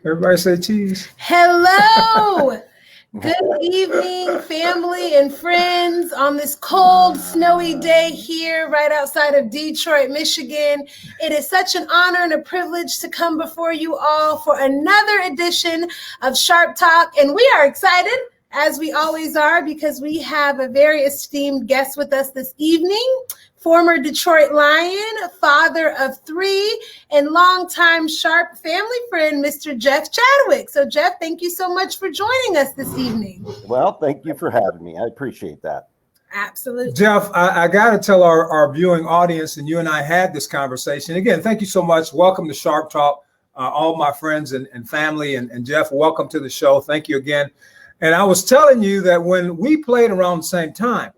Everybody say cheese. Hello. Good evening, family and friends, on this cold, snowy day here right outside of Detroit, Michigan. It is such an honor and a privilege to come before you all for another edition of Sharp Talk. And we are excited, as we always are, because we have a very esteemed guest with us this evening. Former Detroit Lion, father of three, and longtime Sharp family friend, Mr. Jeff Chadwick. So, Jeff, thank you so much for joining us this evening. Well, thank you for having me. I appreciate that. Absolutely. Jeff, I got to tell our viewing audience, and you and I had this conversation. Again, thank you so much. Welcome to Sharp Talk, all my friends and family. And Jeff, welcome to the show. Thank you again. And I was telling you that when we played around the same time,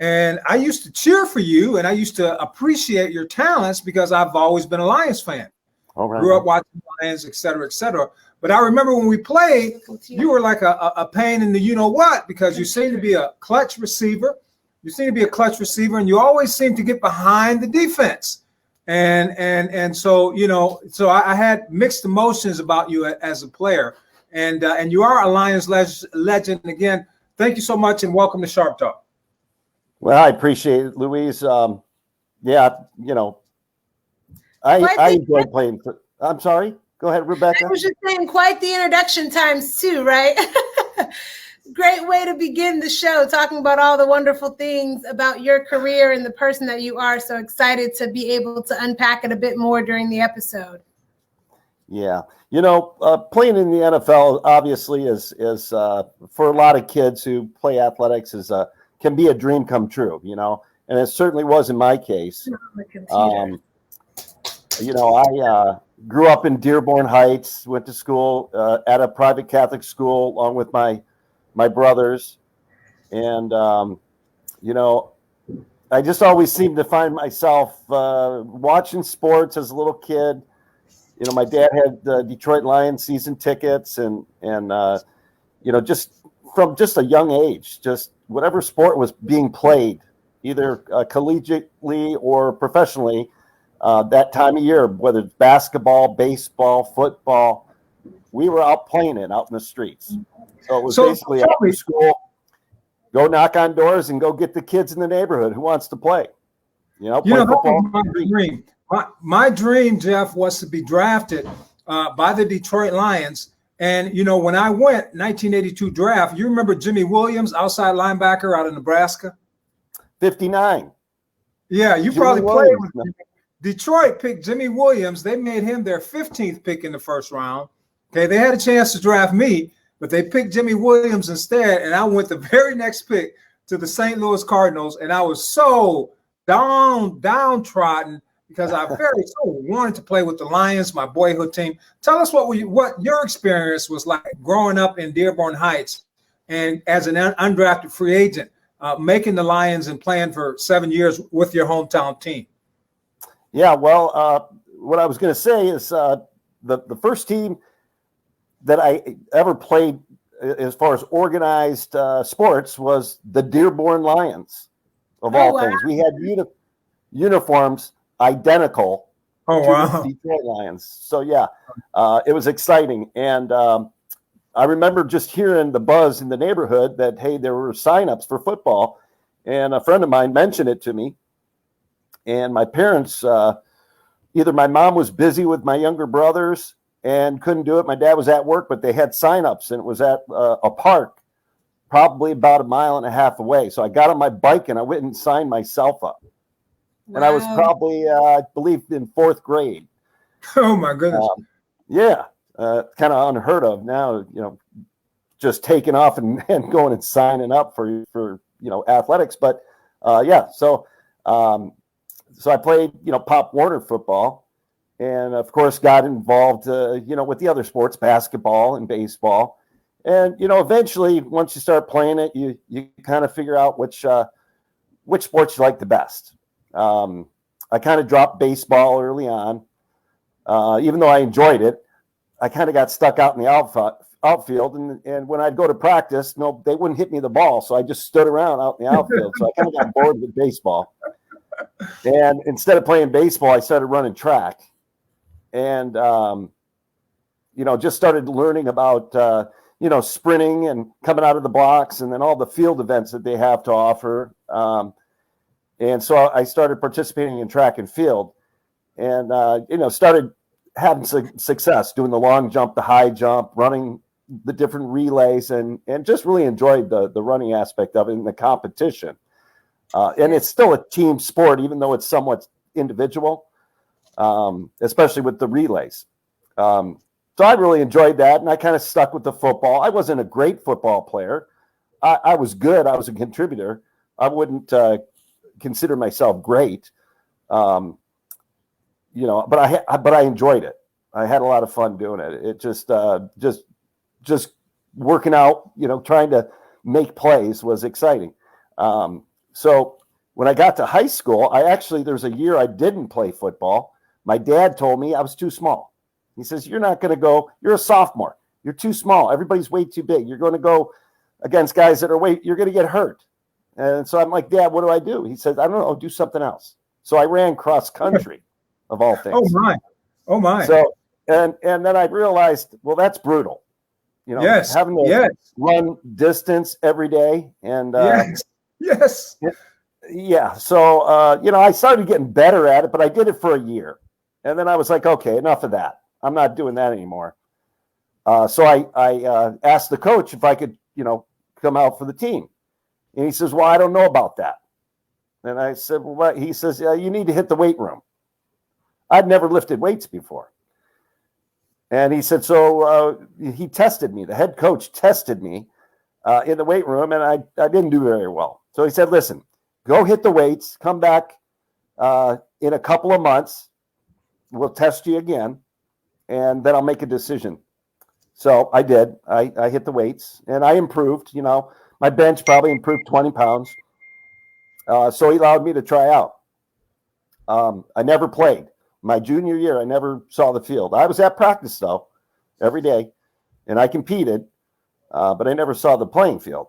and I used to cheer for you, and I used to appreciate your talents because I've always been a Lions fan. All right. Grew up watching Lions, et cetera, et cetera. But I remember when we played, you were like a pain in the you-know-what because you seemed to be a clutch receiver. You seem to be a clutch receiver, and you always seem to get behind the defense. And so, so I had mixed emotions about you as a player. And you are a Lions legend. Again, thank you so much, and welcome to Sharp Talk. Well, I appreciate it, Luis. I enjoy playing. I'm sorry. Go ahead, Rebekah. I was just saying, quite the introduction times too, right? Great way to begin the show, talking about all the wonderful things about your career and the person that you are. So excited to be able to unpack it a bit more during the episode. Yeah. Playing in the NFL obviously is for a lot of kids who play athletics can be a dream come true, and it certainly was in my case. I grew up in Dearborn Heights, went to school at a private Catholic school along with my brothers. And, I just always seemed to find myself watching sports as a little kid. My dad had the Detroit Lions season tickets and just from just a young age, just whatever sport was being played, either collegiately or professionally, that time of year, whether it's basketball, baseball, football, we were out playing it out in the streets. So it was basically after school, go knock on doors and go get the kids in the neighborhood who wants to play. Play football. My dream, Jeff, was to be drafted by the Detroit Lions. And, when I went 1982 draft, you remember Jimmy Williams, outside linebacker out of Nebraska? 59. Yeah, you probably played with him. Detroit picked Jimmy Williams. They made him their 15th pick in the first round. Okay, they had a chance to draft me, but they picked Jimmy Williams instead. And I went the very next pick to the St. Louis Cardinals. And I was so downtrodden because I very so wanted to play with the Lions, my boyhood team. Tell us what your experience was like growing up in Dearborn Heights and as an undrafted free agent, making the Lions and playing for 7 years with your hometown team. Yeah, well, what I was going to say is the first team that I ever played as far as organized sports was the Dearborn Lions, of all things. We had uniforms identical to the Detroit Lions. So, yeah, it was exciting. And I remember just hearing the buzz in the neighborhood that, hey, there were signups for football. And a friend of mine mentioned it to me. And my parents, either my mom was busy with my younger brothers and couldn't do it. My dad was at work, but they had signups, and it was at a park, probably about 1.5 miles away. So I got on my bike and I went and signed myself up. Wow. And I was probably, I believe, in 4th grade. Oh my goodness! Kind of unheard of now. Just taking off and going and signing up for athletics. But so I played Pop Warner football, and of course got involved with the other sports, basketball and baseball. And eventually, once you start playing it, you kind of figure out which sports you like the best. I kind of dropped baseball early on, even though I enjoyed it. I kind of got stuck out in the outfield, and when I'd go to practice, they wouldn't hit me the ball, so I just stood around out in the outfield. So I kind of got bored with baseball, and instead of playing baseball, I started running track. And just started learning about, sprinting and coming out of the blocks, and then all the field events that they have to offer. And so I started participating in track and field, and, started having success doing the long jump, the high jump, running the different relays, and just really enjoyed the running aspect of it and the competition. And it's still a team sport, even though it's somewhat individual, especially with the relays. So I really enjoyed that, and I kind of stuck with the football. I wasn't a great football player. I was good. I was a contributor. I wouldn't consider myself great, but I enjoyed it. I had a lot of fun doing it. It just working out, trying to make plays was exciting. So when I got to high school, there's a year I didn't play football. My dad told me I was too small. He says, you're not going to go. You're a sophomore. You're too small. Everybody's way too big. You're going to go against guys that are you're going to get hurt. And so I'm like, Dad, what do I do? He says, I don't know. Do something else. So I ran cross country, of all things. Oh my. So, and then I realized, well, that's brutal. Having to run distance every day. And yes. Yeah. So, I started getting better at it, but I did it for a year. And then I was like, okay, enough of that. I'm not doing that anymore. So I asked the coach if I could, come out for the team. And he says, well, I don't know about that. And I said, well, what? He says, you need to hit the weight room. I'd never lifted weights before. And he said, so he tested me. The head coach tested me in the weight room, and I didn't do very well. So he said, listen, go hit the weights, come back in a couple of months. We'll test you again, and then I'll make a decision. So I did. I hit the weights, and I improved. My bench probably improved 20 pounds. So he allowed me to try out. I never played. My junior year, I never saw the field. I was at practice, though, every day, and I competed, but I never saw the playing field.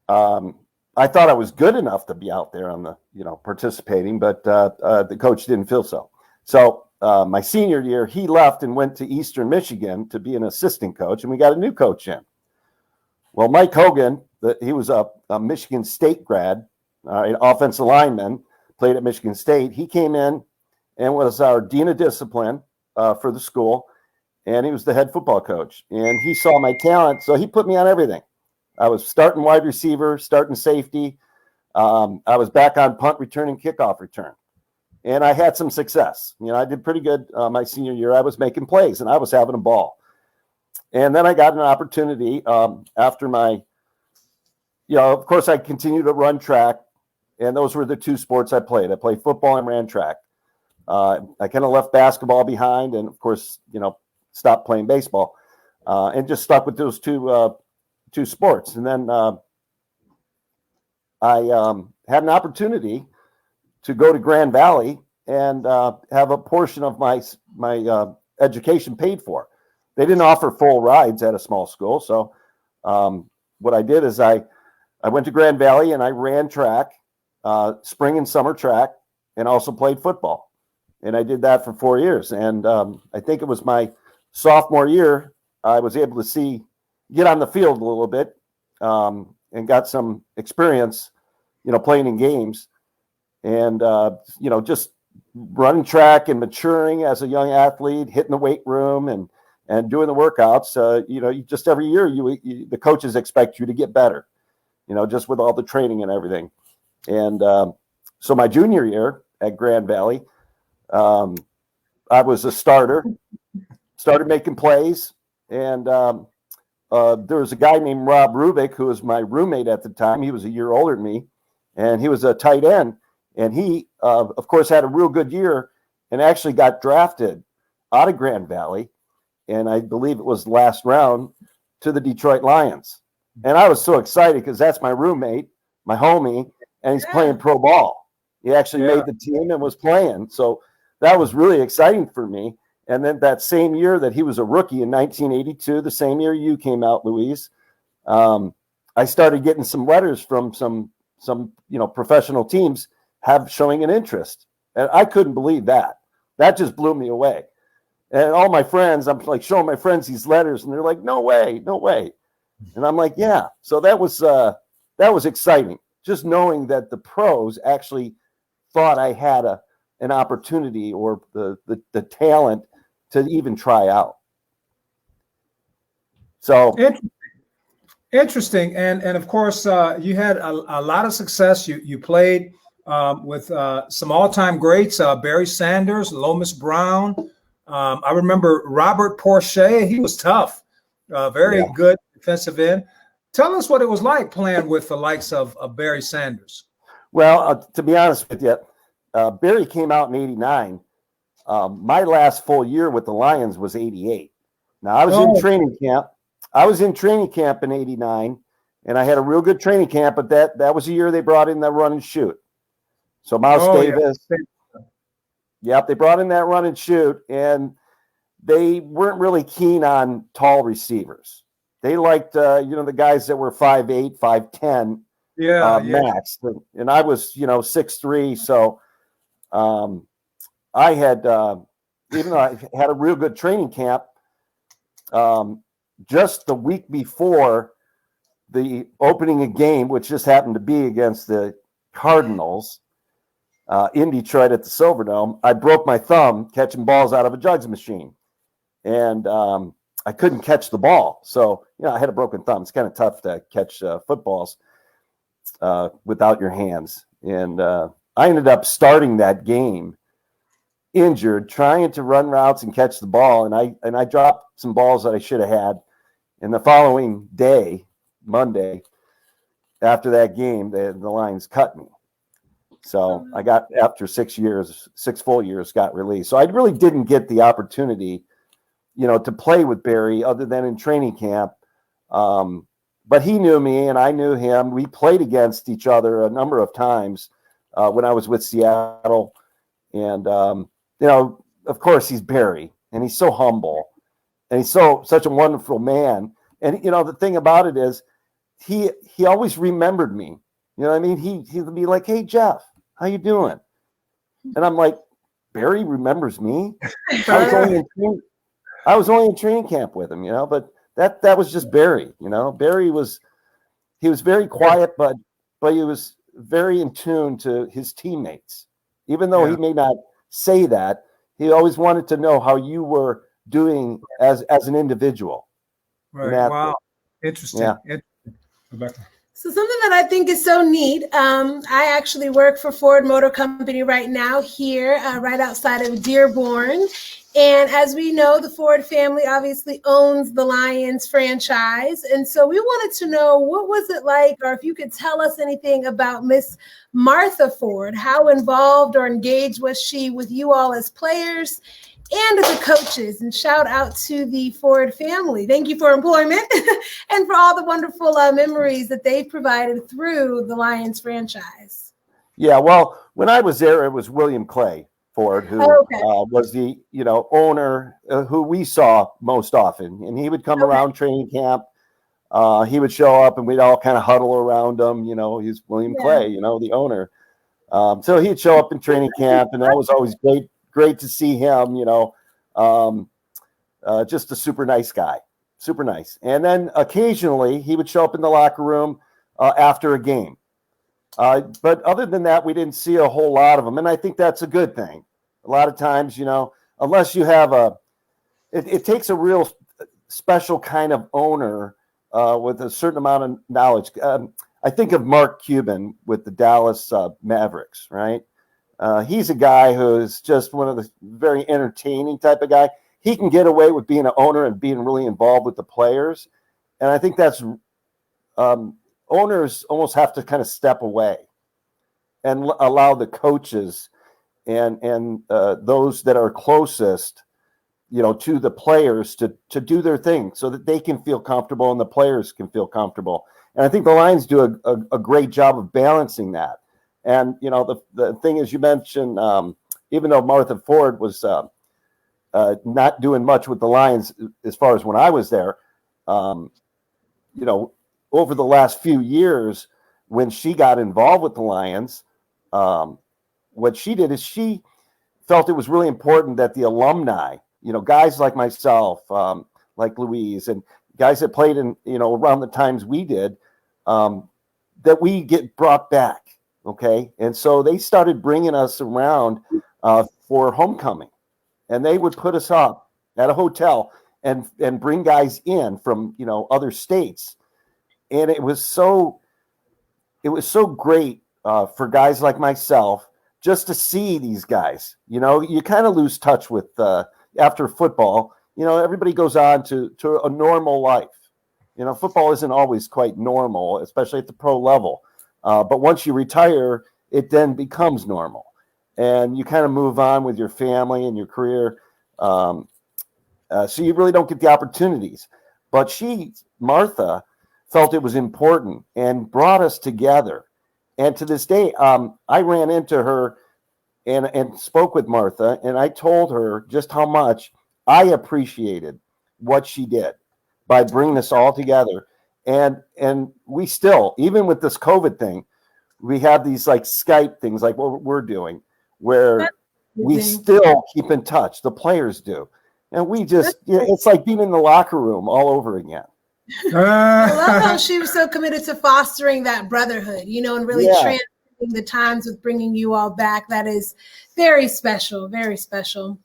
I thought I was good enough to be out there on the, participating, but the coach didn't feel so. So my senior year, he left and went to Eastern Michigan to be an assistant coach, and we got a new coach in. Well, Mike Hogan, he was a Michigan State grad, an offensive lineman, played at Michigan State. He came in and was our dean of discipline for the school, and he was the head football coach. And he saw my talent, so he put me on everything. I was starting wide receiver, starting safety. I was back on punt return and kickoff return. And I had some success. I did pretty good my senior year. I was making plays, and I was having a ball. And then I got an opportunity after my, of course, I continued to run track, and those were the two sports I played. I played football and ran track. I kind of left basketball behind and, of course, stopped playing baseball and just stuck with those two sports. And then I had an opportunity to go to Grand Valley and have a portion of my education paid for. They didn't offer full rides at a small school. So what I did is I went to Grand Valley and I ran track, spring and summer track, and also played football. And I did that for 4 years. And I think it was my sophomore year, I was able to get on the field a little bit and got some experience, playing in games. And, just running track and maturing as a young athlete, hitting the weight room and doing the workouts. Just every year, the coaches expect you to get better, just with all the training and everything. And so my junior year at Grand Valley, I was a starter, started making plays. And there was a guy named Rob Rubik, who was my roommate at the time. He was a year older than me, and he was a tight end. And he, of course, had a real good year and actually got drafted out of Grand Valley. And I believe it was last round to the Detroit Lions. And I was so excited because that's my roommate, my homie, and he's playing pro ball. He actually made the team and was playing. So that was really exciting for me. And then that same year that he was a rookie in 1982, the same year you came out, Luis, I started getting some letters from some professional teams showing an interest. And I couldn't believe that. That just blew me away. And all my friends, I'm like showing my friends these letters, and they're like, no way, no way. And I'm like, yeah. So that was exciting, just knowing that the pros actually thought I had an opportunity or the talent to even try out. So interesting, and of course, you had a lot of success. You played with some all-time greats, Barry Sanders, Lomas Brown. I remember Robert Porcher. He was tough, very good defensive end. Tell us what it was like playing with the likes of Barry Sanders. Well, to be honest with you, Barry came out in '89. My last full year with the Lions was '88. Now I was in training camp. I was in training camp in '89, and I had a real good training camp. But that was the year they brought in the run and shoot. So Mouse Davis, they brought in that run and shoot, and they weren't really keen on tall receivers. They liked the guys that were 5'8", 5'10", max. And I was 6'3", so I had even though I had a real good training camp. Just the week before the opening of game, which just happened to be against the Cardinals in Detroit at the Silverdome, I broke my thumb catching balls out of a jugs machine. And I couldn't catch the ball. So, I had a broken thumb. It's kind of tough to catch footballs without your hands. And I ended up starting that game injured, trying to run routes and catch the ball. And I dropped some balls that I should have had. And the following day, Monday, after that game, the Lions cut me. So I got, after 6 full years, got released. So I really didn't get the opportunity, to play with Barry other than in training camp. But he knew me and I knew him. We played against each other a number of times when I was with Seattle. And, of course, he's Barry, and he's so humble. And he's such a wonderful man. And, the thing about it is he always remembered me. You know what I mean? He'd be like, hey, Jeff, how you doing? And I'm like, Barry remembers me? I was only in training camp with him, but that was just Barry. Barry he was very quiet, but he was very in tune to his teammates. Even though he may not say that, he always wanted to know how you were doing as an individual. Right. Wow. Interesting. Yeah. Rebekah. So something that I think is so neat, I actually work for Ford Motor Company right now here, right outside of Dearborn. And as we know, the Ford family obviously owns the Lions franchise. And so we wanted to know, what was it like, or if you could tell us anything about Miss Martha Ford. How involved or engaged was she with you all as players and as the coaches? And shout out to the Ford family. Thank you for employment and for all the wonderful memories that they've provided through the Lions franchise. Yeah, well, when I was there, it was William Clay Ford, who was the owner who we saw most often, and he would come around training camp. He would show up, and we'd all kind of huddle around him. He's William Clay, the owner. So he'd show up in training camp, and that was always great to see him. Just a super nice guy, super nice. And then occasionally he would show up in the locker room after a game. But other than that, we didn't see a whole lot of them, and I think that's a good thing. A lot of times, unless you have it takes a real special kind of owner with a certain amount of knowledge. I think of Mark Cuban with the Dallas Mavericks, right? He's a guy who's just one of the very entertaining type of guy. He can get away with being an owner and being really involved with the players. And I think that's owners almost have to kind of step away and allow the coaches and those that are closest, to the players to do their thing so that they can feel comfortable and the players can feel comfortable. And I think the Lions do a great job of balancing that. And, the thing is, you mentioned, even though Martha Ford was not doing much with the Lions as far as when I was there, over the last few years, when she got involved with the Lions, what she did is she felt it was really important that the alumni guys like myself, like Luis, and guys that played in, around the times we did, that we get brought back. Okay. And so they started bringing us around for homecoming, and they would put us up at a hotel and bring guys in from, other states. And it was so great for guys like myself just to see these guys. You kind of lose touch with after football. Everybody goes on to a normal life. Football isn't always quite normal, especially at the pro level. But once you retire, it then becomes normal, and you kind of move on with your family and your career. So you really don't get the opportunities. But Martha, felt it was important and brought us together. And to this day, I ran into her and spoke with Martha, and I told her just how much I appreciated what she did by bringing us all together. And we still, even with this COVID thing, we have these like Skype things like what we're doing, where we still keep in touch. The players do. And we just, it's like being in the locker room all over again. I love how she was so committed to fostering that brotherhood, and really transcending the times with bringing you all back. That is very special, very special.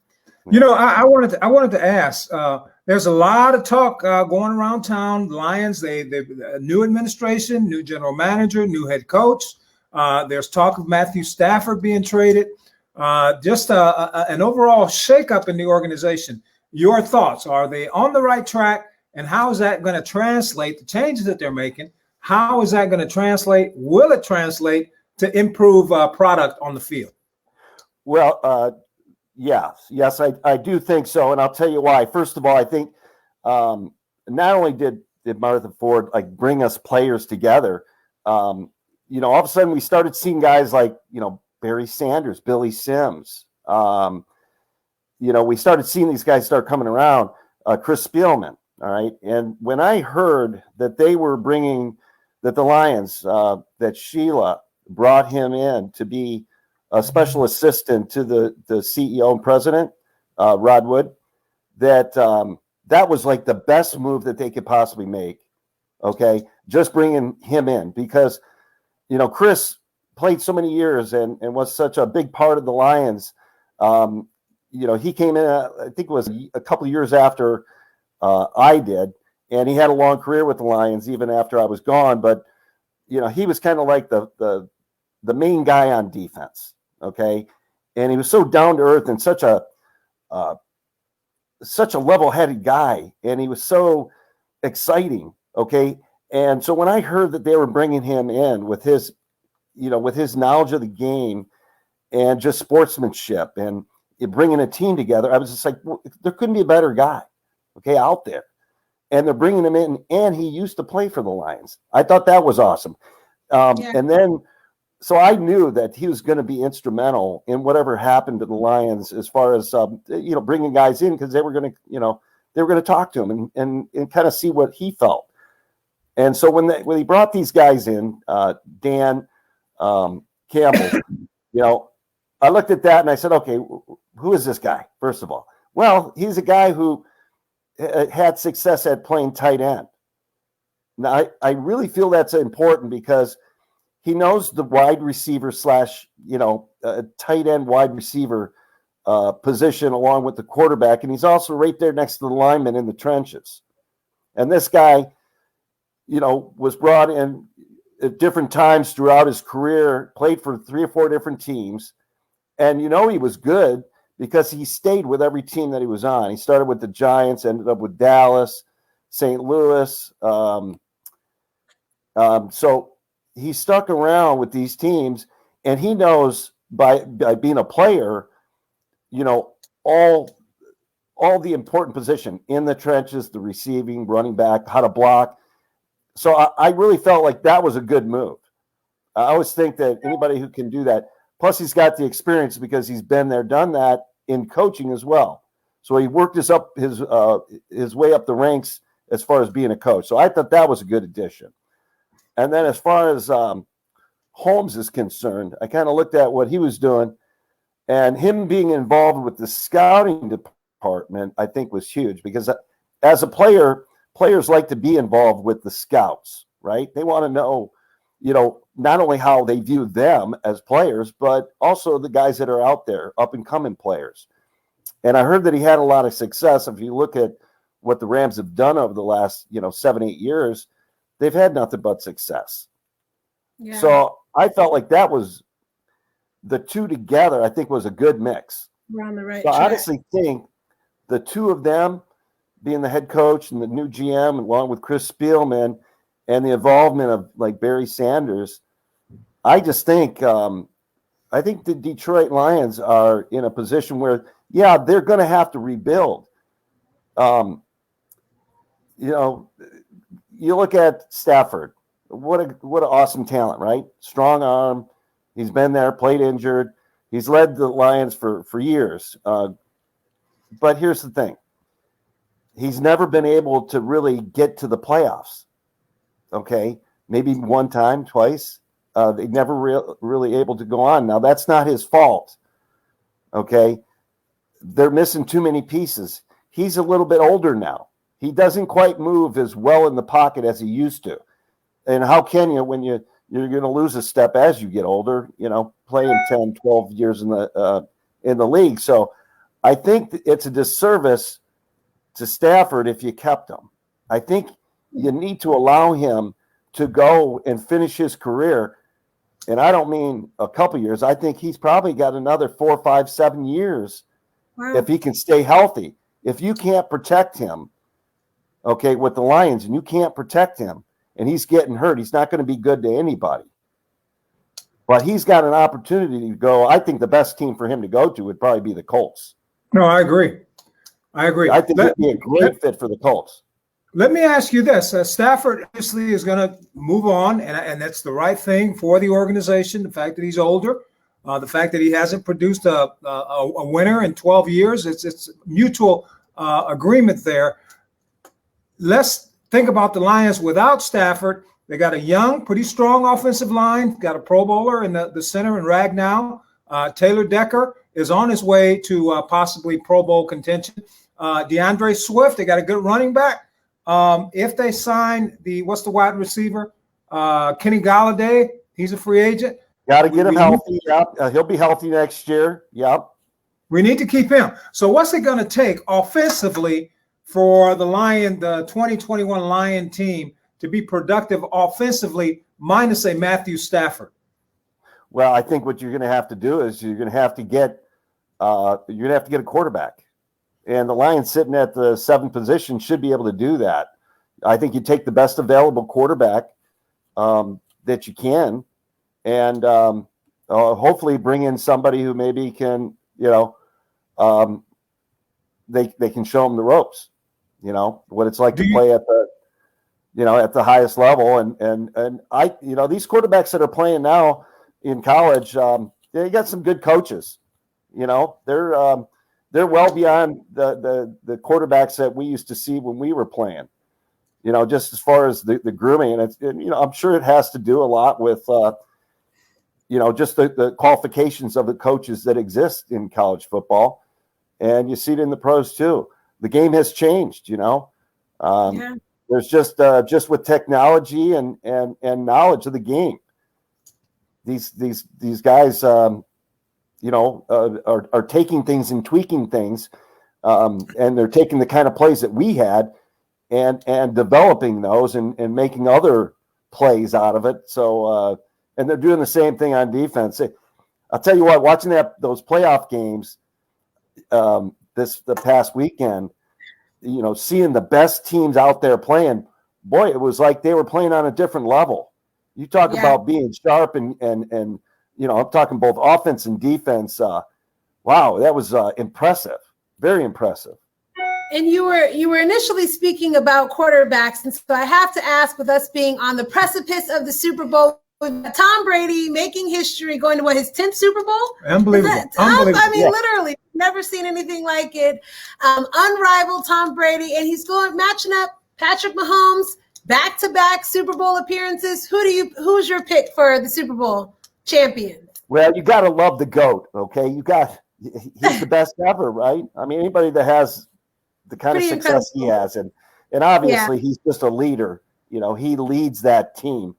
I wanted to ask. There's a lot of talk going around town. Lions, they new administration, new general manager, new head coach. There's talk of Matthew Stafford being traded. Just an overall shakeup in the organization. Your thoughts? Are they on the right track? And how is that going to translate, the changes that they're making? How is that going to translate? Will it translate to improve product on the field? Well, yes, I do think so. And I'll tell you why. First of all, I think not only did Martha Ford bring us players together, all of a sudden we started seeing guys like, Barry Sanders, Billy Sims. We started seeing these guys start coming around, Chris Spielman. All right. And when I heard that they were that the Lions, that Sheila brought him in to be a special assistant to the CEO and president, Rod Wood, that was like the best move that they could possibly make. Okay. Just bringing him in because, Chris played so many years and was such a big part of the Lions. He came in, I think it was a couple of years after I did, and he had a long career with the Lions even after I was gone. But he was kind of like the main guy on defense, okay. And he was so down to earth and such a level-headed guy, and he was so exciting, okay. And so when I heard that they were bringing him in with his knowledge of the game and just sportsmanship and bringing a team together, I was just like, well, there couldn't be a better guy. Okay, out there. And they're bringing him in, and he used to play for the Lions. I thought that was awesome. And then, so I knew that he was going to be instrumental in whatever happened to the Lions as far as, bringing guys in because they were going to talk to him and kind of see what he felt. And so when he brought these guys in, Dan Campbell, I looked at that and I said, okay, who is this guy, first of all? Well, he's a guy who had success at playing tight end. Now, I really feel that's important because he knows the wide receiver / tight end wide receiver position along with the quarterback. And he's also right there next to the lineman in the trenches. And this guy, was brought in at different times throughout his career, played for 3 or 4 different teams. And, he was good because he stayed with every team that he was on. He started with the Giants, ended up with Dallas, St. Louis. So he stuck around with these teams, and he knows by being a player, all the important position in the trenches, the receiving, running back, how to block. So I really felt like that was a good move. I always think that anybody who can do that, plus he's got the experience because he's been there, done that in coaching as well. So he worked his way up the ranks as far as being a coach. So I thought that was a good addition. And then as far as Holmes is concerned, I kind of looked at what he was doing and him being involved with the scouting department, I think, was huge because as a player, players like to be involved with the scouts, right? They want to know, not only how they view them as players, but also the guys that are out there, up and coming players. And I heard that he had a lot of success. If you look at what the Rams have done over the last, 7-8 years, they've had nothing but success. Yeah. So I felt like that was the two together, I think, was a good mix. We're on the right track. I honestly track. think the two of them being the head coach and the new GM, along with Chris Spielman and the involvement of like Barry Sanders, I just think I think the Detroit Lions are in a position where, yeah, they're going to have to rebuild. You look at Stafford. What an awesome talent, right? Strong arm. He's been there, played injured. He's led the Lions for years. But here's the thing. He's never been able to really get to the playoffs. Okay? Maybe one time, twice. They never really able to go on. Now, that's not his fault. Okay? They're missing too many pieces. He's a little bit older now. He doesn't quite move as well in the pocket as he used to. And how can you when you're going to lose a step as you get older, playing 10, 12 years in the league. So I think it's a disservice to Stafford if you kept him. I think you need to allow him to go and finish his career. And I don't mean a couple years. I think he's probably got another 4, 5, 7 years if he can stay healthy. If you can't protect him, okay, with the Lions, and you can't protect him, and he's getting hurt, he's not going to be good to anybody. But he's got an opportunity to go. I think the best team for him to go to would probably be the Colts. No, I agree. I think he'd be a great fit for the Colts. Let me ask you this. Stafford obviously is going to move on, and that's the right thing for the organization, the fact that he's older, the fact that he hasn't produced a winner in 12 years. It's mutual agreement there. Let's think about the Lions without Stafford. They got a young, pretty strong offensive line, got a Pro Bowler in the center in Ragnow. Taylor Decker is on his way to possibly Pro Bowl contention. DeAndre Swift, they got a good running back. If they sign what's the wide receiver? Kenny Golladay, he's a free agent. Got to get him healthy. Yep. He'll be healthy next year. Yep. We need to keep him. So what's it going to take offensively for the 2021 Lion team to be productive offensively minus a Matthew Stafford? Well, I think what you're going to have to do is you're going to have to get a quarterback. And the Lions sitting at the 7th position should be able to do that. I think you take the best available quarterback that you can, and hopefully bring in somebody who maybe can, they can show them the ropes, what it's like to play at the highest level. And I, these quarterbacks that are playing now in college, they got some good coaches. They're well beyond the quarterbacks that we used to see when we were playing, just as far as the grooming. And I'm sure it has to do a lot with, just the qualifications of the coaches that exist in college football. And you see it in the pros too. The game has changed, There's just with technology and knowledge of the game. These guys, are taking things and tweaking things, and they're taking the kind of plays that we had and developing those and making other plays out of it. So, and they're doing the same thing on defense. I'll tell you what, watching those playoff games the past weekend, seeing the best teams out there playing, boy, it was like they were playing on a different level. You talk about being sharp and I'm talking both offense and defense. Wow, that was impressive. Very impressive. And you were initially speaking about quarterbacks, and so I have to ask, with us being on the precipice of the Super Bowl, with Tom Brady making history, going to his 10th Super Bowl? Unbelievable. Literally, never seen anything like it. Unrivaled Tom Brady, and he's matching up Patrick Mahomes, back-to-back Super Bowl appearances. Who's your pick for the Super Bowl champion? Well, you got to love the GOAT, okay? You got he's the best ever, right? I mean, anybody that has the kind Pretty of success he has, and obviously he's just a leader. You know, he leads that team.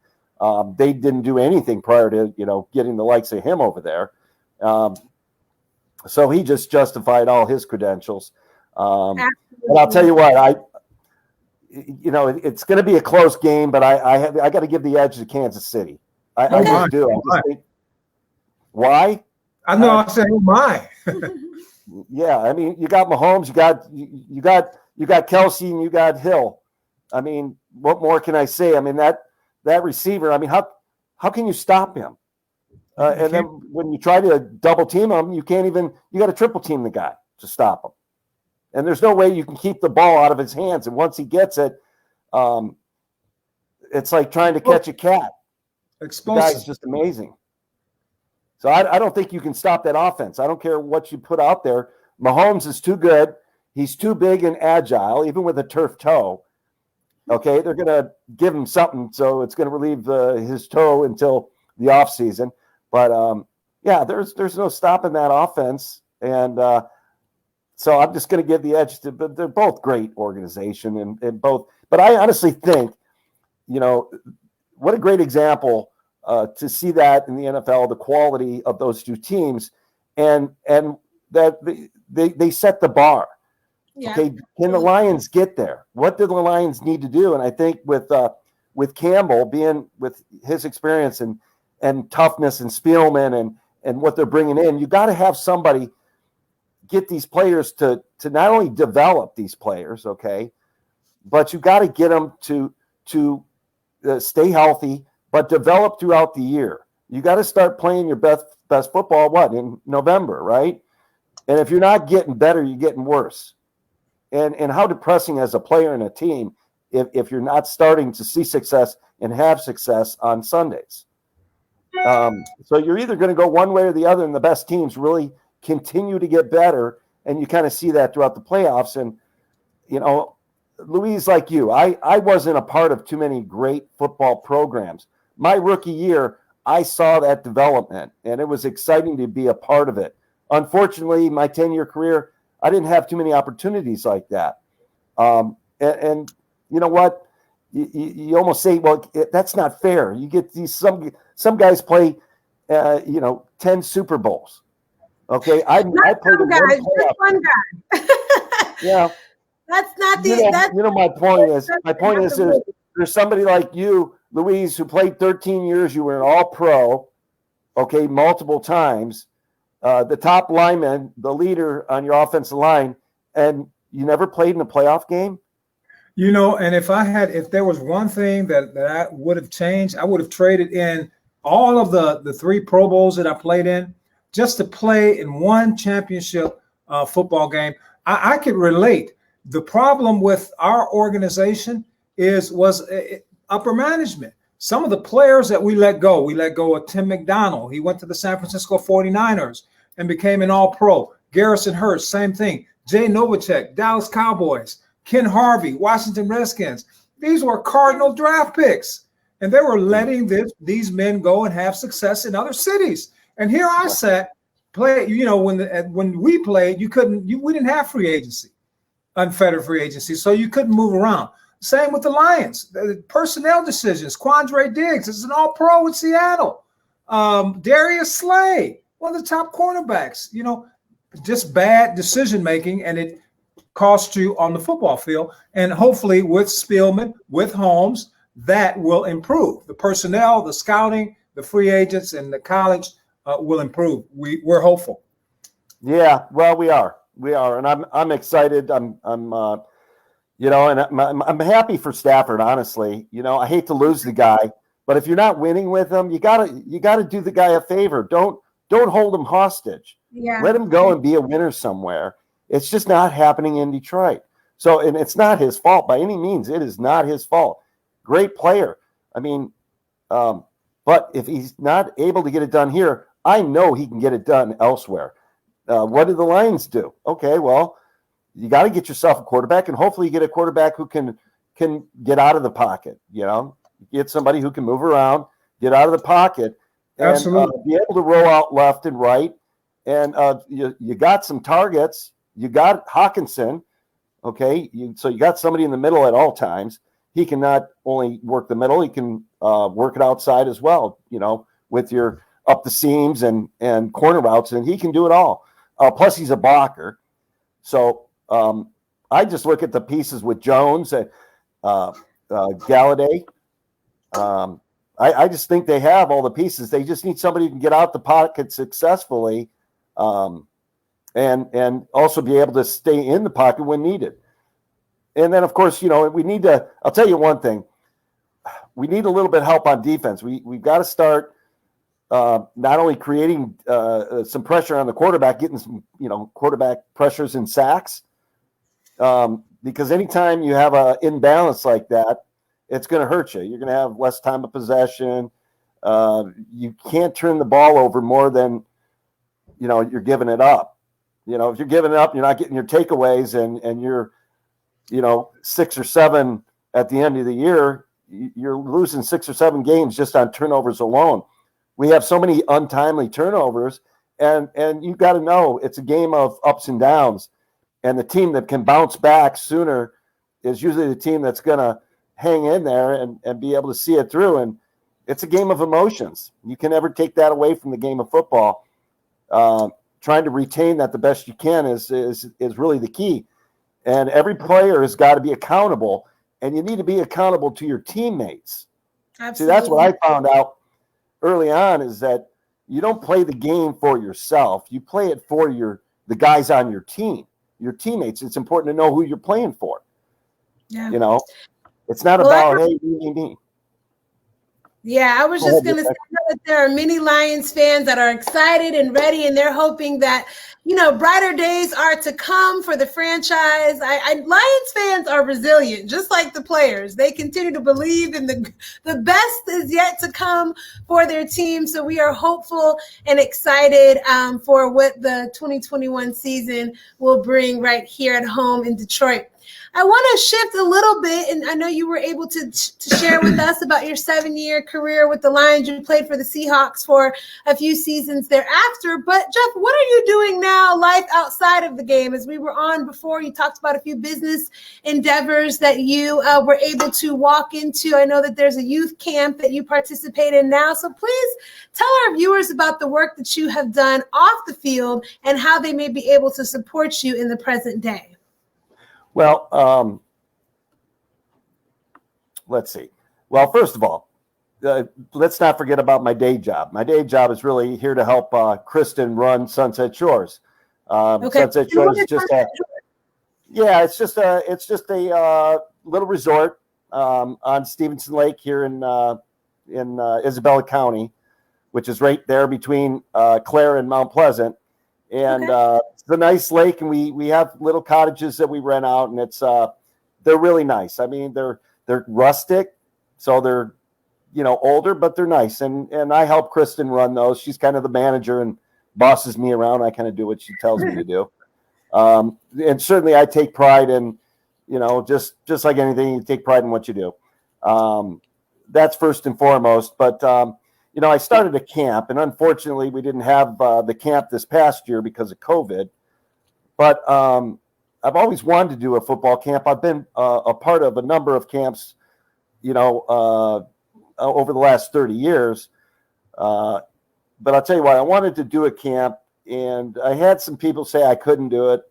They didn't do anything prior to, you know, getting the likes of him over there. So he just justified all his credentials. And I'll tell you what, it's going to be a close game, but I got to give the edge to Kansas City. I just do. I just think, why? I know. I said, oh my. Yeah, I mean, you got Mahomes, you got Kelsey, and you got Hill. I mean, what more can I say? I mean, that receiver. I mean, how can you stop him? And then when you try to double team him, you can't even. You got to triple team the guy to stop him. And there's no way you can keep the ball out of his hands. And once he gets it, it's like trying to catch a cat. Explosive. The guy's just amazing. So I don't think you can stop that offense. I don't care what you put out there. Mahomes is too good. He's too big and agile, even with a turf toe. Okay, they're going to give him something, so it's going to relieve his toe until the offseason. But, there's no stopping that offense. And so I'm just going to give the edge to – but they're both great organization and both – but I honestly think, what a great example to see that in the NFL, the quality of those two teams, and that they set the bar. Yeah. Okay, can the Lions get there? What do the Lions need to do? And I think with Campbell being with his experience and toughness and Spielman and what they're bringing in, you got to have somebody get these players to not only develop these players, okay, but you got to get them to stay healthy, but develop throughout the year. You got to start playing your best football, in November, right? And if you're not getting better, you're getting worse. And how depressing as a player in a team if you're not starting to see success and have success on Sundays. So you're either going to go one way or the other, and the best teams really continue to get better, and you kind of see that throughout the playoffs. And, Luis, like you, I wasn't a part of too many great football programs. My rookie year, I saw that development, and it was exciting to be a part of it. Unfortunately, my 10-year career, I didn't have too many opportunities like that. And you know what? You almost say, well, that's not fair. You get these some guys play, 10 Super Bowls. Okay, I played one guy. Yeah, that's not the. My point is there's somebody like you, Luis, who played 13 years. You were an All-Pro, okay, multiple times. The top lineman, the leader on your offensive line, and you never played in a playoff game? And if there was one thing that I would have changed, I would have traded in all of the 3 Pro Bowls that I played in just to play in one championship football game. I could relate. The problem with our organization was upper management. Some of the players that we let go of Tim McDonald. He went to the San Francisco 49ers and became an All-Pro. Garrison Hurst, same thing. Jay Novacek, Dallas Cowboys. Ken Harvey, Washington Redskins. These were Cardinal draft picks. And they were letting these men go and have success in other cities. And here I sat, when we played, we didn't have free agency, unfettered free agency, so you couldn't move around. Same with the Lions. The personnel decisions. Quandre Diggs is an All-Pro with Seattle. Darius Slay, one of the top cornerbacks. Just bad decision making, and it cost you on the football field. And hopefully with Spielman, with Holmes, that will improve. The personnel, the scouting, the free agents, and the college will improve. We're hopeful. Yeah, well, we are, and I'm excited. I'm happy for Stafford. Honestly, I hate to lose the guy, but if you're not winning with him, you gotta do the guy a favor. Don't hold him hostage. Yeah. Let him go and be a winner somewhere. It's just not happening in Detroit. So, and it's not his fault by any means. It is not his fault. Great player. I mean, but if he's not able to get it done here, I know he can get it done elsewhere. What did the Lions do? Okay, well, you got to get yourself a quarterback, and hopefully you get a quarterback who can get out of the pocket. Get somebody who can move around, get out of the pocket, and absolutely be able to roll out left and right. And you got some targets. You got Hawkinson. Okay, so you got somebody in the middle at all times. He can not only work the middle, he can work it outside as well, with your up the seams and corner routes, and he can do it all. Plus, he's a blocker. So I just look at the pieces with Jones and Galladay. I just think they have all the pieces. They just need somebody who can get out the pocket successfully, and also be able to stay in the pocket when needed. And then, of course, we need to. I'll tell you one thing: we need a little bit of help on defense. We've got to start not only creating some pressure on the quarterback, getting some quarterback pressures and sacks, because anytime you have an imbalance like that, it's going to hurt you. You're going to have less time of possession. You can't turn the ball over more than you're giving it up. If you're giving it up, you're not getting your takeaways, and you're 6 or 7 at the end of the year. You're losing 6 or 7 games just on turnovers alone. We have so many untimely turnovers, and you've got to know it's a game of ups and downs. And the team that can bounce back sooner is usually the team that's going to hang in there and be able to see it through. And it's a game of emotions. You can never take that away from the game of football. Trying to retain that the best you can is really the key. And every player has got to be accountable, and you need to be accountable to your teammates. Absolutely. See, that's what I found out early on, is that you don't play the game for yourself. You play it for the guys on your team, your teammates. It's important to know who you're playing for. Yeah. It's not about, hey, me. Yeah, I was just going to say that there are many Lions fans that are excited and ready, and they're hoping that, brighter days are to come for the franchise. Lions fans are resilient, just like the players. They continue to believe in the best is yet to come for their team. So we are hopeful and excited for what the 2021 season will bring right here at home in Detroit. I want to shift a little bit, and I know you were able to share with us about your 7-year career with the Lions. You played for the Seahawks for a few seasons thereafter. But, Jeff, what are you doing now, life outside of the game? As we were on before, you talked about a few business endeavors that you were able to walk into. I know that there's a youth camp that you participate in now. So please tell our viewers about the work that you have done off the field and how they may be able to support you in the present day. Well, let's see. Well, first of all, let's not forget about my day job. My day job is really here to help Kristen run Sunset Shores. Okay. Sunset Shores is just it's just a little resort on Stevenson Lake here in Isabella County, which is right there between Clare and Mount Pleasant. And it's a nice lake, and we have little cottages that we rent out, and it's they're really nice. I mean, they're rustic, so they're older, but they're nice. And I help Kristen run those. She's kind of the manager and bosses me around. I kind of do what she tells me to do. And certainly I take pride in, just like anything, you take pride in what you do. That's first and foremost. But I started a camp, and unfortunately we didn't have the camp this past year because of COVID. But I've always wanted to do a football camp. I've been a part of a number of camps, over the last 30 years. But I'll tell you what, I wanted to do a camp, and I had some people say I couldn't do it.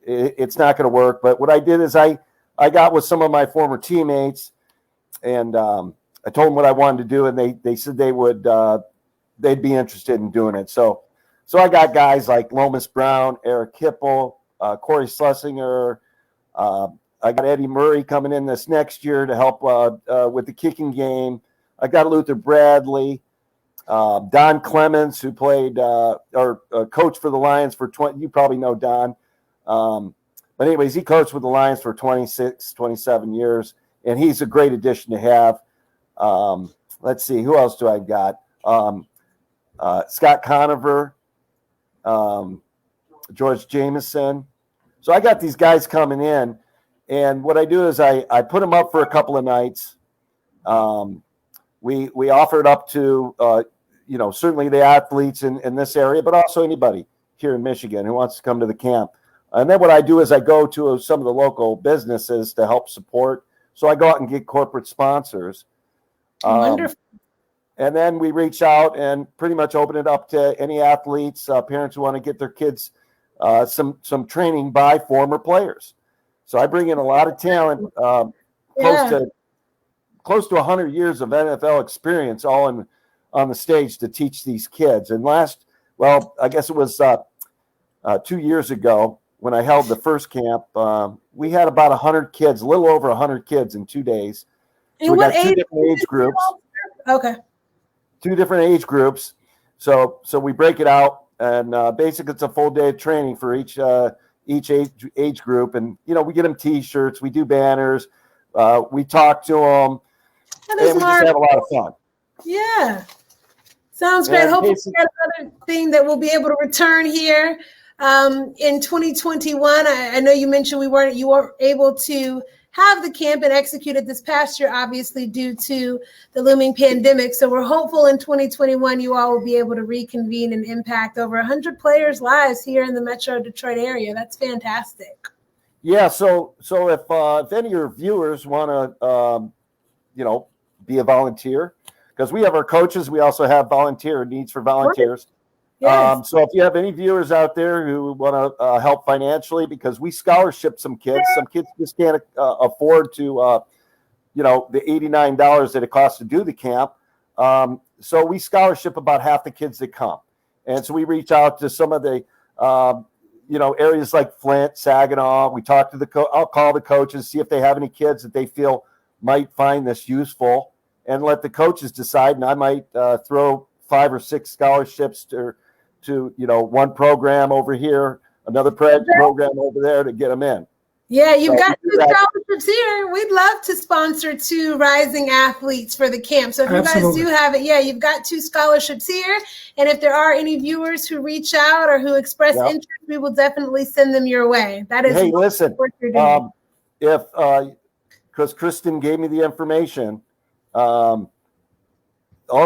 It's not going to work. But what I did is I got with some of my former teammates, and I told them what I wanted to do, and they said they'd be interested in doing it. So I got guys like Lomas Brown, Eric Hipple, Corey Schlesinger. I got Eddie Murray coming in this next year to help with the kicking game. I got Luther Bradley, Don Clemens, who played or coach for the Lions for 20. You probably know Don. But anyways, he coached with the Lions for 26, 27 years, and he's a great addition to have. Let's see, who else do I got? Scott Conover, George Jameson. So I got these guys coming in, and what I do is I put them up for a couple of nights. We offer it up to certainly the athletes in this area, but also anybody here in Michigan who wants to come to the camp. And then what I do is I go to some of the local businesses to help support. So I go out and get corporate sponsors. Wonderful. And then we reach out and pretty much open it up to any athletes, parents who want to get their kids some training by former players. So I bring in a lot of talent, close to 100 years of NFL experience, all on the stage to teach these kids. And I guess it was 2 years ago when I held the first camp, we had about 100 kids, a little over 100 kids in 2 days. So we got two different age groups. Okay. Two different age groups. So we break it out, and basically it's a full day of training for each age group. And, we get them T-shirts, we do banners, we talk to them, and we just have a lot of fun. Yeah. Sounds great. Hopefully we got another thing that we'll be able to return here in 2021. I know you mentioned you weren't able to have the camp and execute it this past year, obviously due to the looming pandemic. So we're hopeful in 2021 you all will be able to reconvene and impact over 100 players' lives here in the Metro Detroit area. That's fantastic. Yeah. So if any of your viewers want to, be a volunteer, because we have our coaches, we also have volunteer needs for volunteers. Yes. So if you have any viewers out there who want to help financially, because we scholarship some kids just can't afford to, the $89 that it costs to do the camp. So we scholarship about half the kids that come. And so we reach out to some of the, areas like Flint, Saginaw. We talk to I'll call the coaches, see if they have any kids that they feel might find this useful, and let the coaches decide. And I might throw 5 or 6 scholarships to one program over here, another program over there to get them in. Yeah, you've got 2 scholarships here. We'd love to sponsor 2 rising athletes for the camp. So if you guys do have it, you've got 2 scholarships here. And if there are any viewers who reach out or who express interest, we will definitely send them your way. That is listen, because Kristen gave me the information, all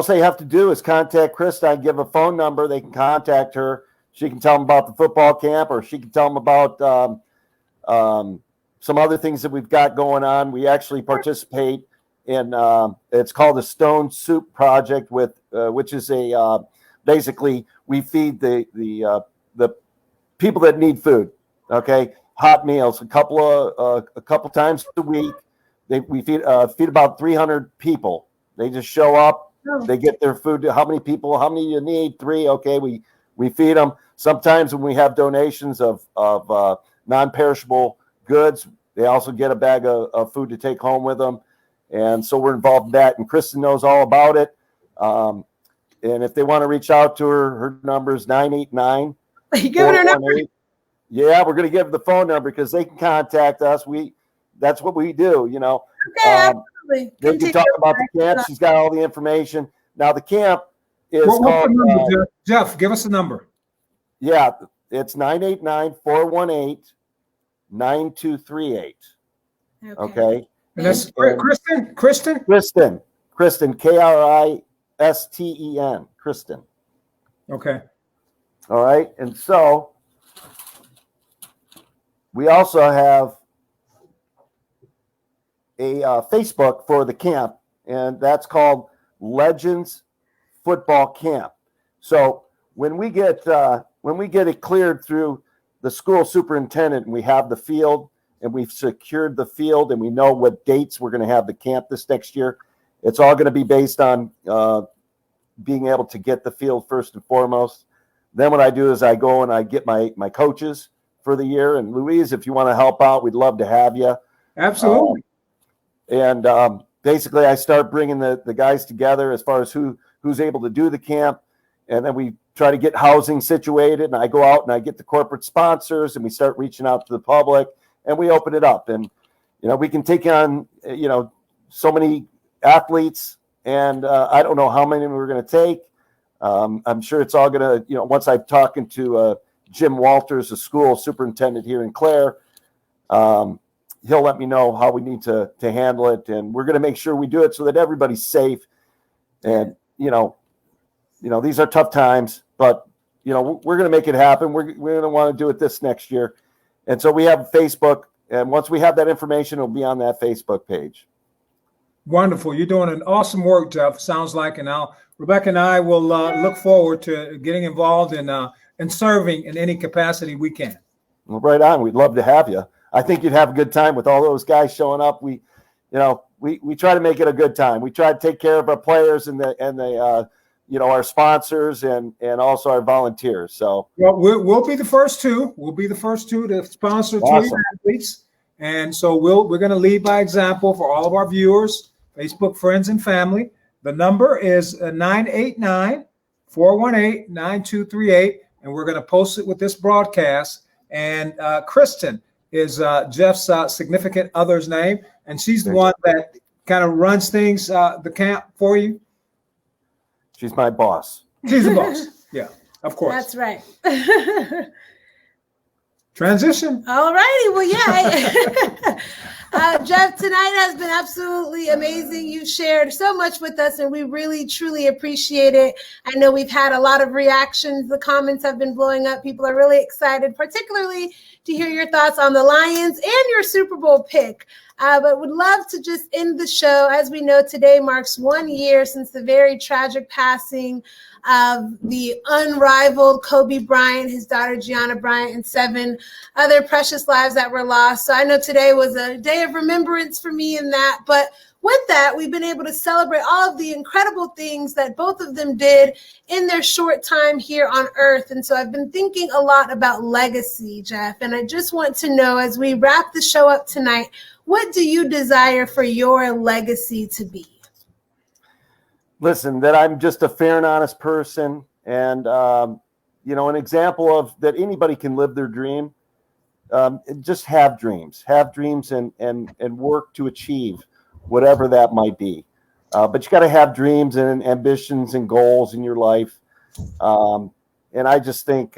they have to do is contact Krista. I give a phone number. They can contact her. She can tell them about the football camp, or she can tell them about some other things that we've got going on. We actually participate in it's called the Stone Soup Project, which is basically we feed the people that need food. Okay, hot meals a couple times a week. We feed about 300 people. They just show up. They get their food. How many people? How many you need? 3. Okay, we feed them. Sometimes when we have donations of non-perishable goods, they also get a bag of food to take home with them. And so we're involved in that. And Kristen knows all about it. And if they want to reach out to her number is 989. You giving her number? Yeah, we're going to give the phone number because they can contact us. That's what we do, Okay, absolutely. They can talk about the camp. She's got all the information. Now, the camp is what's the number, Jeff? Give us a number. Yeah, it's 989-418-9238. Okay. And that's Kristen? Kristen, Kristen, Kristen. Okay. All right. And so we also have a Facebook for the camp, and that's called Legends Football Camp. So when we get it cleared through the school superintendent, and we have the field, and we've secured the field, and we know what dates we're going to have the camp this next year, it's all going to be based on being able to get the field first and foremost. Then what I do is I go and I get my coaches for the year. And Luis, if you want to help out, we'd love to have you. Absolutely. And basically, I start bringing the guys together as far as who's able to do the camp. And then we try to get housing situated. And I go out and I get the corporate sponsors, and we start reaching out to the public, and we open it up. And, we can take on, so many athletes. And I don't know how many we're going to take. I'm sure it's all going to, once I've talked to Jim Walters, the school superintendent here in Clare, he'll let me know how we need to handle it. And we're going to make sure we do it so that everybody's safe. And, these are tough times, but we're going to make it happen. We're going to want to do it this next year. And so we have Facebook, and once we have that information, it'll be on that Facebook page. Wonderful. You're doing an awesome work, Jeff. Sounds like, and now Rebekah and I will look forward to getting involved in serving in any capacity we can. Well, right on. We'd love to have you. I think you'd have a good time with all those guys showing up. We try to make it a good time. We try to take care of our players and our sponsors and also our volunteers. So we'll be the first two. We'll be the first two to sponsor awesome. 3 athletes, and so we're going to lead by example for all of our viewers, Facebook friends and family. The number is 989-418-9238, and we're going to post it with this broadcast. And Kristen is Jeff's significant other's name, and she's the one that kind of runs things, the camp for you. She's my boss. She's the boss. Yeah, of course. That's right. Transition. All righty. Well, yeah. Jeff, tonight has been absolutely amazing. You've shared so much with us, and we really, truly appreciate it. I know we've had a lot of reactions. The comments have been blowing up. People are really excited, particularly to hear your thoughts on the Lions and your Super Bowl pick. But would love to just end the show. As we know, today marks 1 year since the very tragic passing of the unrivaled Kobe Bryant, his daughter Gianna Bryant, and 7 other precious lives that were lost. So I know today was a day of remembrance for me in that. But with that, we've been able to celebrate all of the incredible things that both of them did in their short time here on Earth. And so I've been thinking a lot about legacy, Jeff. And I just want to know, as we wrap the show up tonight, what do you desire for your legacy to be? Listen, that I'm just a fair and honest person, and an example of that anybody can live their dream. Just have dreams and work to achieve whatever that might be. But you got to have dreams and ambitions and goals in your life. And I just think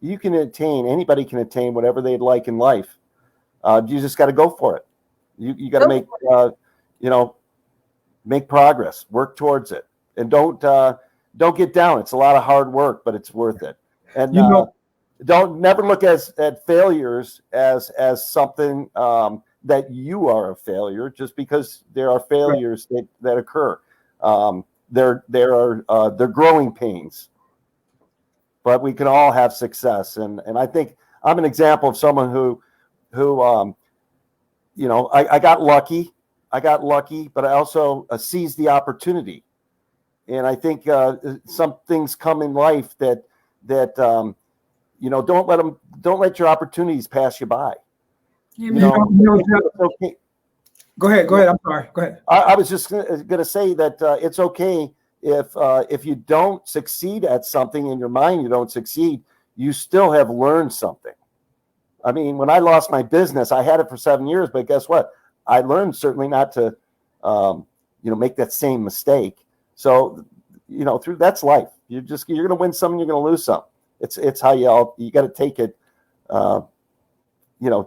anybody can attain whatever they'd like in life. You just got to go for it. You got to make progress, work towards it, and don't get down. It's a lot of hard work, but it's worth it. And don't never look at failures as something that you are a failure just because there are failures that occur. They're growing pains, but we can all have success. And I think I'm an example of someone who I got lucky. But I also seized the opportunity. And I think some things come in life that don't let your opportunities pass you by. Okay. Go ahead. I'm sorry. Go ahead. I was just going to say that it's okay if you don't succeed at something in your mind, you don't succeed, you still have learned something. I mean, when I lost my business, I had it for 7 years, but guess what? I learned certainly not to, make that same mistake. So, through that's life. You're going to win some, and you're going to lose some. It's how you got to take it.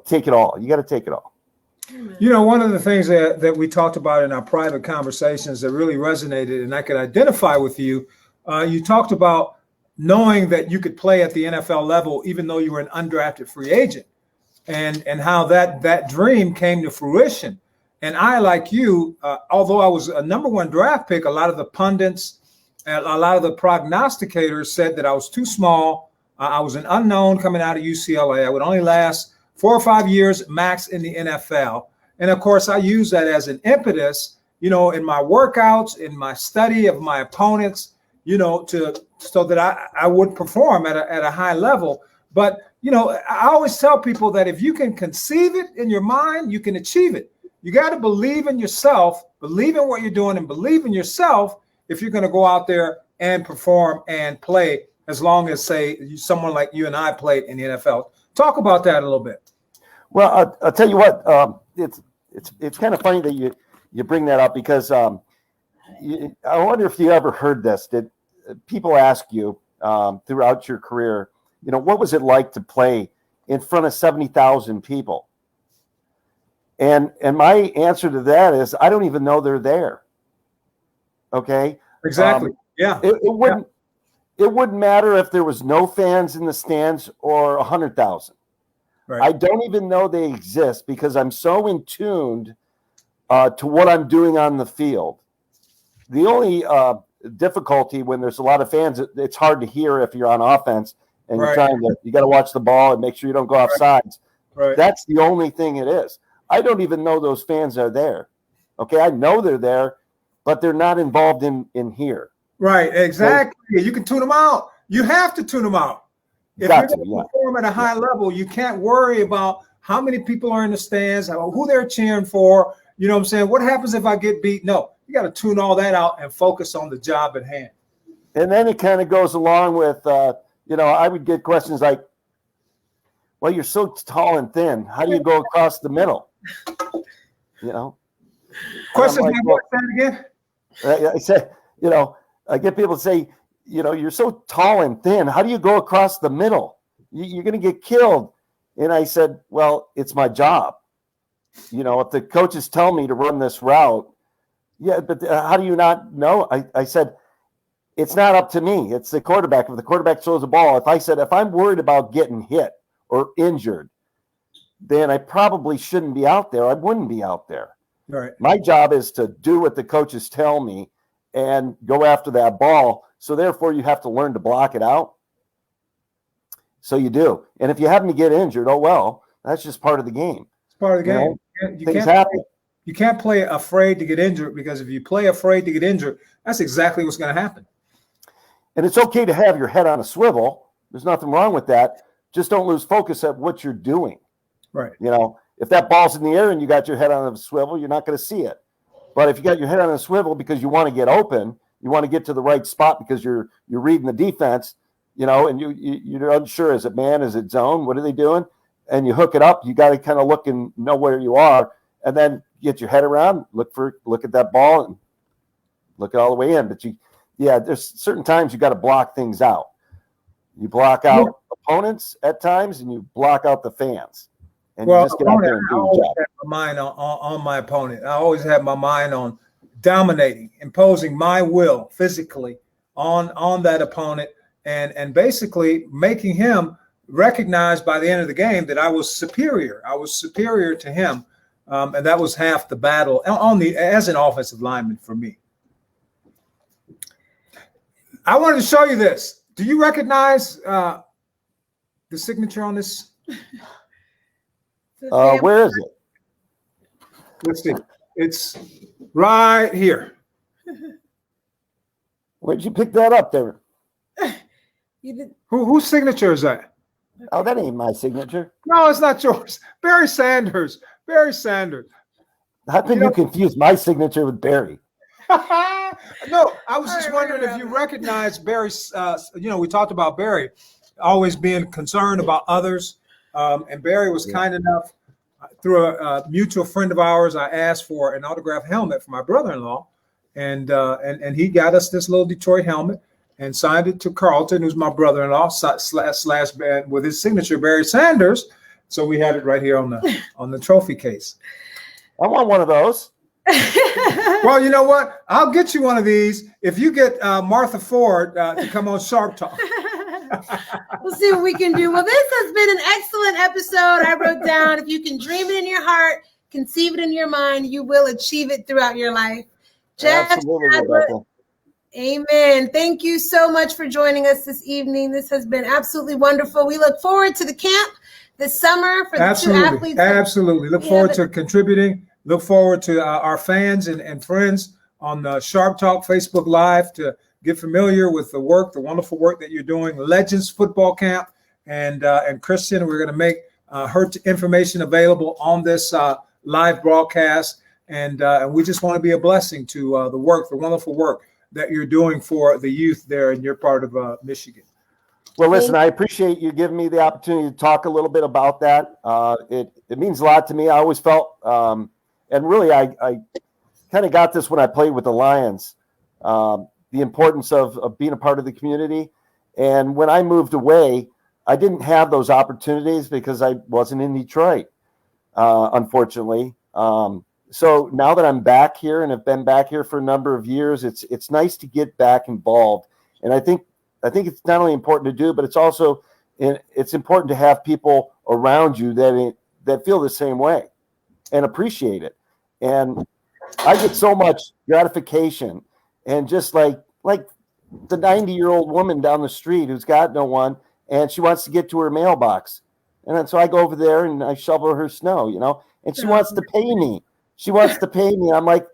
Take it all. You got to take it all. One of the things that we talked about in our private conversations that really resonated, and I could identify with you, you talked about knowing that you could play at the NFL level, even though you were an undrafted free agent, and how that dream came to fruition. And I, like you, although I was a number 1 draft pick, a lot of the pundits, a lot of the prognosticators said that I was too small. I was an unknown coming out of UCLA. I would only last 4 or 5 years max in the NFL. And of course, I use that as an impetus, in my workouts, in my study of my opponents, so that I would perform at a high level. But, I always tell people that if you can conceive it in your mind, you can achieve it. You got to believe in yourself, believe in what you're doing, and believe in yourself if you're going to go out there and perform and play, as long as, say, someone like you and I played in the NFL. Talk about that a little bit. Well, I'll tell you what, it's kind of funny that you bring that up, because I wonder if you ever heard this. Did people ask you throughout your career, what was it like to play in front of 70,000 people? And my answer to that is, I don't even know they're there. Okay. Exactly. Yeah. It wouldn't matter if there was no fans in the stands or 100,000. Right. I don't even know they exist because I'm so in tuned to what I'm doing on the field. The only difficulty when there's a lot of fans, it's hard to hear if you're on offense and you're you got to watch the ball and make sure you don't go off sides. Right. That's the only thing it is. I don't even know those fans are there. Okay, I know they're there, but they're not involved in here. Right, exactly. So, you can tune them out. You have to tune them out. If you're going to perform at a high level, you can't worry about how many people are in the stands, who they're cheering for. You know what I'm saying? What happens if I get beat? No, you got to tune all that out and focus on the job at hand. And then it kind of goes along with, I would get questions like, well, you're so tall and thin. How do you go across the middle? Question like, again? I said, I get people to say, you're so tall and thin. How do you go across the middle? You're going to get killed. And I said, well, it's my job. If the coaches tell me to run this route, but how do you not know? I said, it's not up to me. It's the quarterback. If the quarterback throws the ball, if I'm worried about getting hit or injured, then I probably shouldn't be out there. I wouldn't be out there. Right. My job is to do what the coaches tell me and go after that ball. So therefore, you have to learn to block it out. So you do. And if you happen to get injured, oh, well, that's just part of the game. It's part of the game. Things happen. You can't play afraid to get injured, because if you play afraid to get injured, that's exactly what's going to happen. And it's okay to have your head on a swivel. There's nothing wrong with that. Just don't lose focus at what you're doing. Right. If that ball's in the air and you got your head on a swivel, you're not going to see it. But if you got your head on a swivel because you want to get open, you want to get to the right spot because you're reading the defense, and you're unsure, is it man, is it zone, what are they doing? And you hook it up, you got to kind of look and know where you are, and then get your head around, look at that ball and look it all the way in. But there's certain times you got to block things out. You block out opponents at times, and you block out the fans. And you just get out there and do your job. My mind on my opponent. I always have my mind on dominating, imposing my will physically on that opponent, and basically making him recognize by the end of the game that I was superior. I was superior to him, and that was half the battle as an offensive lineman for me. I wanted to show you this. Do you recognize the signature on this? Where is it? Let's see. It's right here. Where'd you pick that up there? Whose signature is that? Oh, that ain't my signature. No, it's not yours. Barry Sanders. Barry Sanders. How can you confuse my signature with Barry? No, I was just wondering if you recognize Barry. We talked about Barry always being concerned about others. And Barry was kind enough, through a mutual friend of ours, I asked for an autographed helmet for my brother-in-law. And he got us this little Detroit helmet and signed it to Carlton, who's my brother-in-law, slash with his signature, Barry Sanders. So we have it right here on the trophy case. I want one of those. Well, you know what? I'll get you one of these if you get Martha Ford to come on Sharp Talk. We'll see what we can do. Well, this has been an excellent episode. I wrote down, if you can dream it in your heart, conceive it in your mind, you will achieve it throughout your life. Jeff, amen. Thank you so much for joining us this evening. This has been absolutely wonderful. We look forward to the camp this summer for the two athletes. Absolutely. Look forward to contributing. Look forward to our fans and friends on the Sharp Talk Facebook Live to get familiar with the wonderful work that you're doing. Legends Football Camp and Christian, we're going to make her information available on this live broadcast. And we just want to be a blessing to the wonderful work that you're doing for the youth there in your part of Michigan. Well, listen, I appreciate you giving me the opportunity to talk a little bit about that. It means a lot to me. I always felt, and really I kind of got this when I played with the Lions, the importance of being a part of the community. And when I moved away, I didn't have those opportunities because I wasn't in Detroit, unfortunately. so now that I'm back here and have been back here for a number of years, it's nice to get back involved. And I think it's not only important to do, but it's also it's important to have people around you that feel the same way and appreciate it. And I get so much gratification, and just like the 90-year-old woman down the street who's got no one, and she wants to get to her mailbox. And then so I go over there and I shovel her snow, and she wants to pay me. She wants to pay me. I'm like,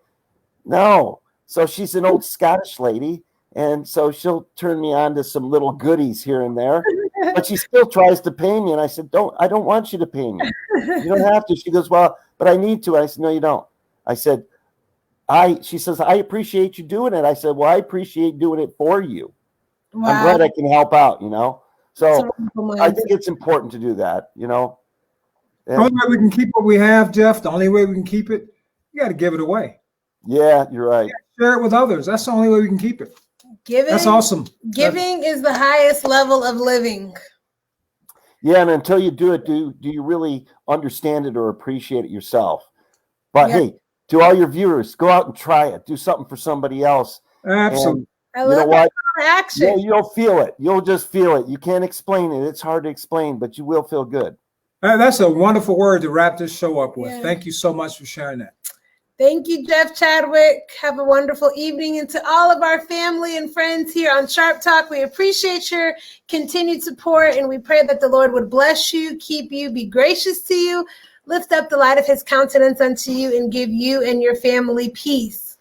no. So she's an old Scottish lady, and so she'll turn me on to some little goodies here and there, but she still tries to pay me. And I said, I don't want you to pay me. You don't have to. She goes, well, but I need to. I said, no, you don't. I said, she says, I appreciate you doing it. I said, well, I appreciate doing it for you. Wow. I'm glad I can help out, So I think it's important to do that, The only way we can keep what we have, Jeff, the only way we can keep it, you got to give it away. Yeah, you're right. Share it with others. That's the only way we can keep it. That's awesome. Giving is the highest level of living. Yeah, and until you do it, do you really understand it or appreciate it yourself? But hey, to all your viewers, go out and try it. Do something for somebody else. Absolutely. I love that action. Yeah, you'll feel it. You'll just feel it. You can't explain it. It's hard to explain, but you will feel good. That's a wonderful word to wrap this show up with. Yeah. Thank you so much for sharing that. Thank you, Jeff Chadwick. Have a wonderful evening. And to all of our family and friends here on Sharp Talk, we appreciate your continued support, and we pray that the Lord would bless you, keep you, be gracious to you, lift up the light of his countenance unto you, and give you and your family peace.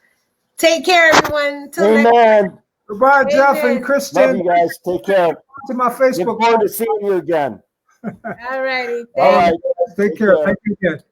Take care, everyone. Amen. Goodbye, Jeff and Kristen. Love you guys. Take care. To my Facebook. Look forward to seeing you again. All righty. All right. Take care. Thank you again.